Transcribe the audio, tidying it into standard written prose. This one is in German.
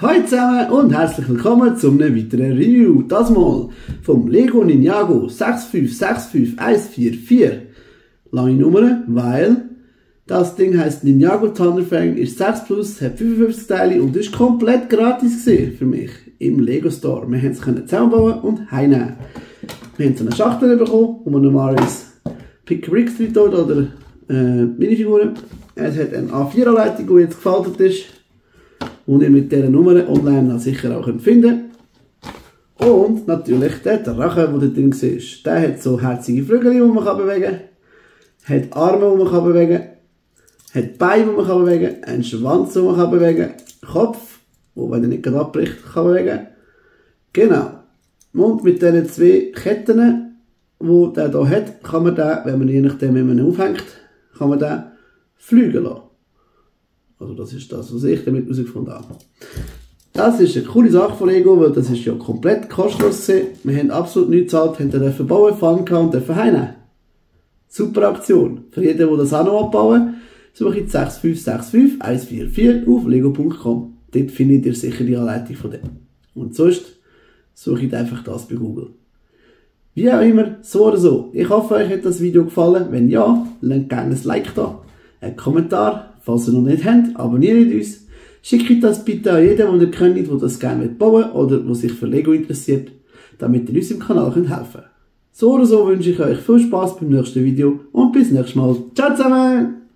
Hallo zusammen und herzlich willkommen zu einem weiteren Review. Das mal vom Lego Ninjago 6565144. Lange Nummer, weil das Ding heisst Ninjago Thunderfang, ist 6 plus, hat 55 Teile und ist komplett gratis gewesen für mich im Lego Store. Wir haben es zusammenbauen und heimnehmen. Wir haben so eine Schachtel bekommen, wo man normalerweise Pick-a-Bricks drin tut oder Minifiguren. Es hat eine A4-Anleitung, die jetzt gefaltet ist und ihr mit dieser Nummer online sicher auch finden könnt. Und natürlich der Drache, der da drin ist. Der hat so herzige Flügel, die man bewegen kann, hat Arme, die man bewegen kann, hat Beine, die man bewegen kann, einen Schwanz, den man bewegen kann, Kopf, wo wenn er nicht gerade abbricht, kann bewegen. Genau. Und mit diesen zwei Ketten, die der hier hat, kann man den, wenn man je nachdem, wie man ihn aufhängt, kann man den fliegen lassen. Also das ist das, was ich damit herausgefunden habe. Das ist eine coole Sache von Lego, weil das ist ja komplett kostenlos gewesen. Wir haben absolut nichts gezahlt, haben dürfen bauen, Fun gehabt und dürfen heimnehmen. Super Aktion. Für jeden, der das auch noch abbauen, suche ich 6565144 auf lego.com. Dort findet ihr sicher die Anleitung von dem. Und sonst suche ich einfach das bei Google. Wie auch immer, so oder so. Ich hoffe, euch hat das Video gefallen. Wenn ja, lasst gerne ein Like da, einen Kommentar. Falls ihr noch nicht habt, abonniert uns. Schickt das bitte an jeden, den ihr kennt, der das gerne bauen oder der sich für Lego interessiert, damit ihr uns im Kanal helfen könnt. So oder so wünsche ich euch viel Spaß beim nächsten Video und bis nächstes Mal. Ciao zusammen!